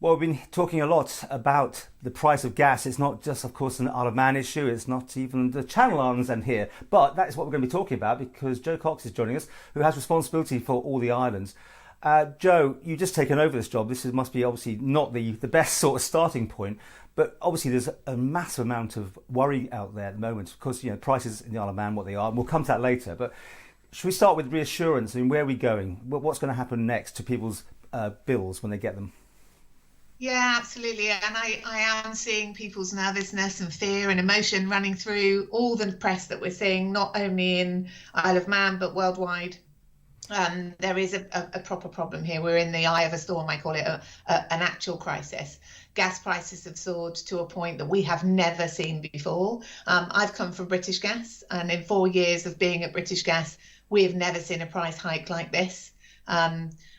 Well, we've been talking a lot about the price of gas. It's not just, of course, an Isle of Man issue. It's not even the Channel Islands and here. But that is what we're going to be talking about because Joe Cox is joining us, who has responsibility for all the islands. Joe, you've just taken over this job. Must be obviously not the best sort of starting point. But obviously there's a massive amount of worry out there at the moment because, prices in the Isle of Man, what they are. And we'll come to that later. But should we start with reassurance? I mean, where are we going? What's going to happen next to people's bills when they get them? Yeah, absolutely. And I am seeing people's nervousness and fear and emotion running through all the press that we're seeing, not only in Isle of Man, but worldwide. There is a proper problem here. We're in the eye of a storm. I call it an actual crisis. Gas prices have soared to a point that we have never seen before. I've come from British Gas, and in 4 years of being at British Gas, we have never seen a price hike like this.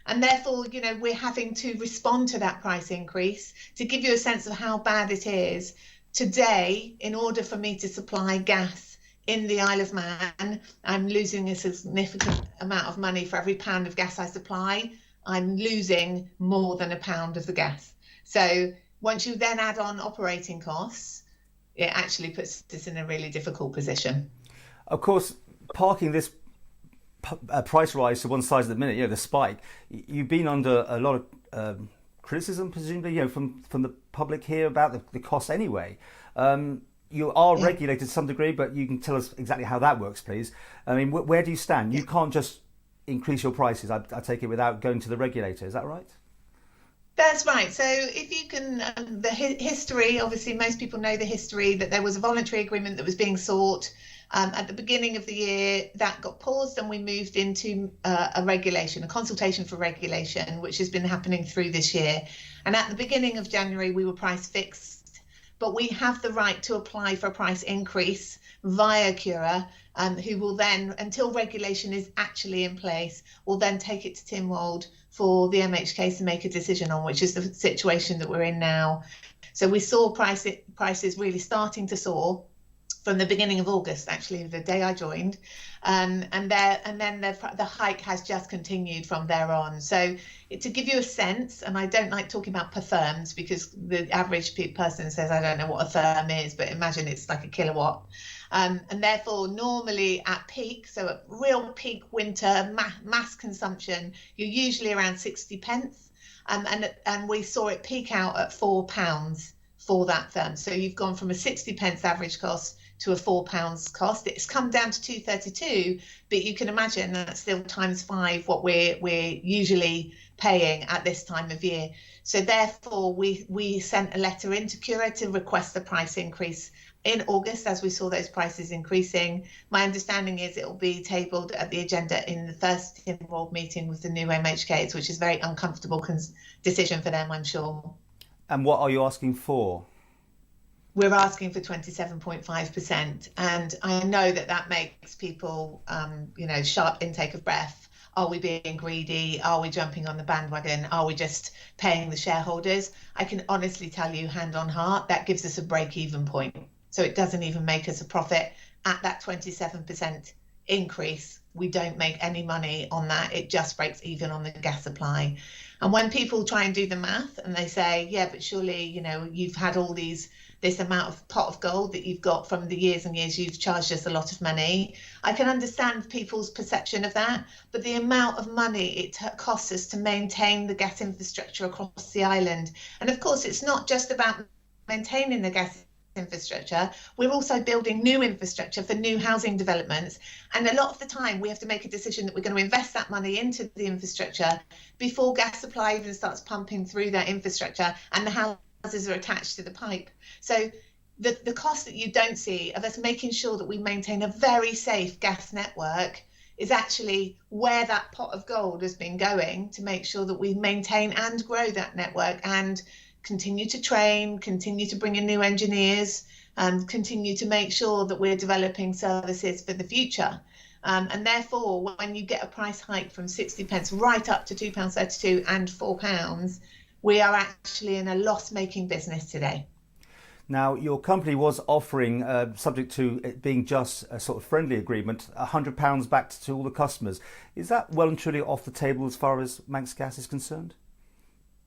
And therefore, we're having to respond to that price increase. To give you a sense of how bad it is, today, in order for me to supply gas in the Isle of Man, I'm losing a significant amount of money for every pound of gas I supply. I'm losing more than a pound of the gas. So once you then add on operating costs, it actually puts us in a really difficult position. Of course, parking this price rise to one side at the minute, the spike, you've been under a lot of criticism, presumably, from the public here about the costs anyway. You are regulated to some degree, but you can tell us exactly how that works, please. I mean, where do you stand? You can't just increase your prices, I take it, without going to the regulator. Is that right? That's right. So if you can, the history, obviously most people know the history, that there was a voluntary agreement that was being sought. At the beginning of the year, that got paused and we moved into a regulation, a consultation for regulation, which has been happening through this year. And at the beginning of January, we were price fixed, but we have the right to apply for a price increase via Cura, who will then, until regulation is actually in place, will then take it to Tynwald for the MHK to make a decision on, which is the situation that we're in now. So we saw prices really starting to soar from the beginning of August, actually, the day I joined, and then the hike has just continued from there on. So to give you a sense, and I don't like talking about per therms because the average person says, I don't know what a therm is, but imagine it's like a kilowatt. And therefore, normally at peak, so at real peak winter mass consumption, you're usually around 60 pence. And we saw it peak out at £4 for that therm. So you've gone from a 60 pence average cost to a £4 cost. It's come down to 232, but you can imagine that's still times 5 what we're usually paying at this time of year. So therefore, we sent a letter into Cura to request the price increase in August as we saw those prices increasing. My understanding is it will be tabled at the agenda in the first Tynwald meeting with the new MHKs, which is a very uncomfortable decision for them, I'm sure. And what are you asking for? We're asking for 27.5%. And I know that makes people, sharp intake of breath. Are we being greedy? Are we jumping on the bandwagon? Are we just paying the shareholders? I can honestly tell you, hand on heart, that gives us a break-even point. So it doesn't even make us a profit at that 27% increase. We don't make any money on that. It just breaks even on the gas supply. And when people try and do the math and they say, yeah, but surely, you've had this amount of pot of gold that you've got from the years and years you've charged us a lot of money. I can understand people's perception of that, but the amount of money it costs us to maintain the gas infrastructure across the island. And of course, it's not just about maintaining the gas infrastructure. We're also building new infrastructure for new housing developments. And a lot of the time we have to make a decision that we're going to invest that money into the infrastructure before gas supply even starts pumping through that infrastructure and the houses are attached to the pipe. So the cost that you don't see of us making sure that we maintain a very safe gas network is actually where that pot of gold has been going, to make sure that we maintain and grow that network and continue to train, continue to bring in new engineers, and continue to make sure that we're developing services for the future. And therefore, when you get a price hike from 60 pence right up to £2.32 and £4, we are actually in a loss-making business today. Now, your company was offering, subject to it being just a sort of friendly agreement, £100 back to all the customers. Is that well and truly off the table as far as Manx Gas is concerned?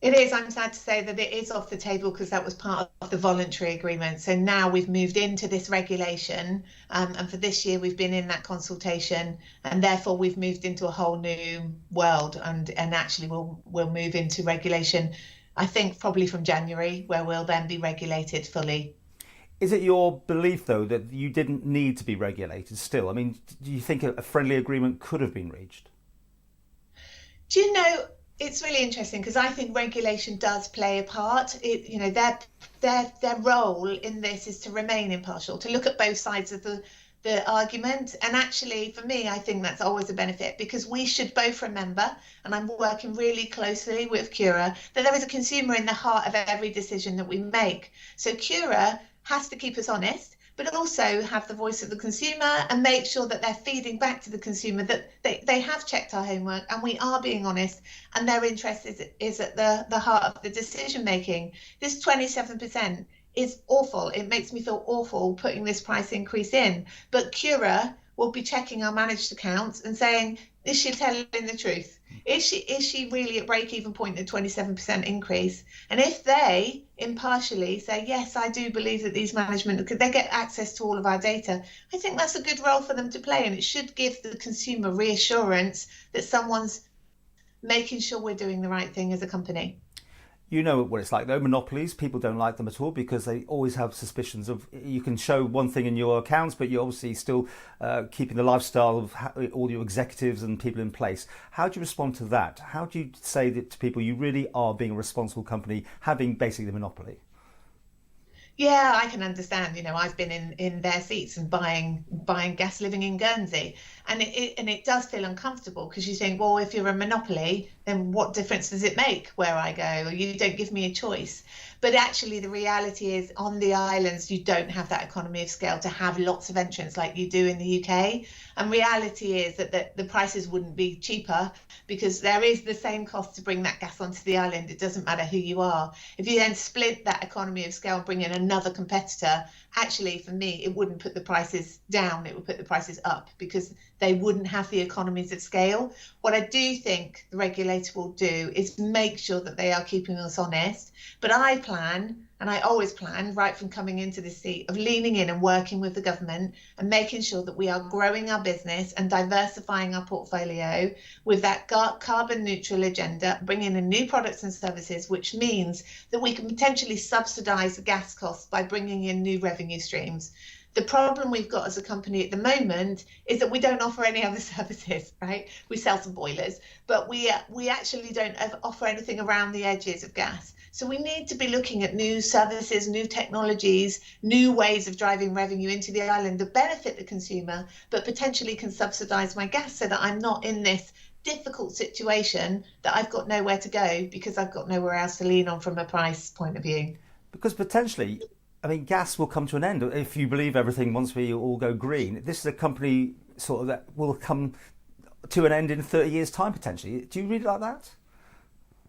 It is. I'm sad to say that it is off the table because that was part of the voluntary agreement. So now we've moved into this regulation, and for this year we've been in that consultation, and therefore we've moved into a whole new world. And actually we'll move into regulation, I think probably from January, where we'll then be regulated fully. Is it your belief, though, that you didn't need to be regulated still? I mean, do you think a friendly agreement could have been reached? Do you know, it's really interesting because I think regulation does play a part. Their role in this is to remain impartial, to look at both sides of the argument. And actually, for me, I think that's always a benefit because we should both remember, and I'm working really closely with Cura, that there is a consumer in the heart of every decision that we make. So Cura has to keep us honest, but also have the voice of the consumer and make sure that they're feeding back to the consumer that they have checked our homework and we are being honest and their interest is at the heart of the decision making. This 27% is awful. It makes me feel awful putting this price increase in. But Cura will be checking our managed accounts and saying, is she telling the truth? Is she really at break-even point at 27% increase? And if they impartially say, yes, I do believe that these management, they get access to all of our data, I think that's a good role for them to play. And it should give the consumer reassurance that someone's making sure we're doing the right thing as a company. You know what it's like, though. Monopolies, people don't like them at all because they always have suspicions of, you can show one thing in your accounts, but you're obviously still keeping the lifestyle of all your executives and people in place. How do you respond to that? How do you say that to people you really are being a responsible company, having basically the monopoly? Yeah, I can understand. I've been in their seats and buying gas living in Guernsey, and it does feel uncomfortable because you think, well, if you're a monopoly, then what difference does it make where I go? You don't give me a choice. But actually, the reality is, on the islands, you don't have that economy of scale to have lots of entrants like you do in the UK. And reality is that the prices wouldn't be cheaper because there is the same cost to bring that gas onto the island. It doesn't matter who you are. If you then split that economy of scale and bring in another competitor, actually, for me, it wouldn't put the prices down. It would put the prices up because they wouldn't have the economies of scale. What I do think the regulator will do is make sure that they are keeping us honest. But I plan, and I always plan, right from coming into this seat, of leaning in and working with the government and making sure that we are growing our business and diversifying our portfolio with that carbon neutral agenda, bringing in new products and services, which means that we can potentially subsidise the gas costs by bringing in new revenue streams. The problem we've got as a company at the moment is that we don't offer any other services, right? We sell some boilers, but we actually don't offer anything around the edges of gas. So we need to be looking at new services, new technologies, new ways of driving revenue into the island that benefit the consumer, but potentially can subsidise my gas so that I'm not in this difficult situation that I've got nowhere to go because I've got nowhere else to lean on from a price point of view. Because potentially, I mean, gas will come to an end if you believe everything once we all go green. This is a company sort of that will come to an end in 30 years' time, potentially. Do you read it like that?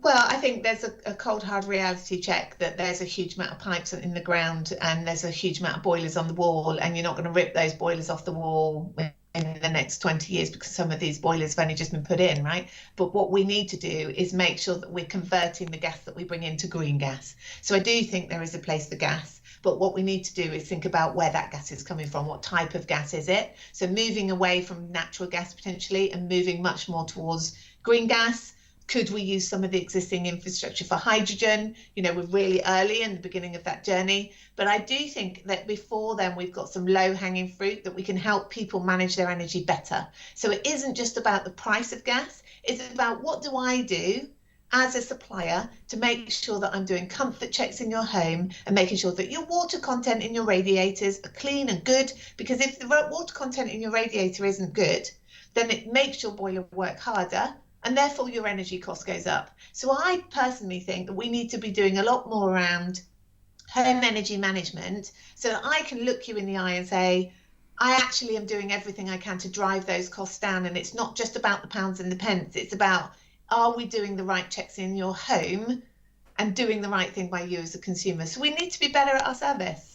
Well, I think there's a cold, hard reality check that there's a huge amount of pipes in the ground and there's a huge amount of boilers on the wall, and you're not going to rip those boilers off the wall in the next 20 years because some of these boilers have only just been put in, right? But what we need to do is make sure that we're converting the gas that we bring into green gas. So I do think there is a place for gas. But what we need to do is think about where that gas is coming from. What type of gas is it? So moving away from natural gas potentially and moving much more towards green gas. Could we use some of the existing infrastructure for hydrogen? We're really early in the beginning of that journey. But I do think that before then, we've got some low-hanging fruit that we can help people manage their energy better. So it isn't just about the price of gas. It's about what do I do as a supplier to make sure that I'm doing comfort checks in your home and making sure that your water content in your radiators are clean and good. Because if the water content in your radiator isn't good, then it makes your boiler work harder, and therefore your energy cost goes up. So I personally think that we need to be doing a lot more around home energy management so that I can look you in the eye and say, I actually am doing everything I can to drive those costs down. And it's not just about the pounds and the pence. It's about, are we doing the right checks in your home and doing the right thing by you as a consumer? So we need to be better at our service.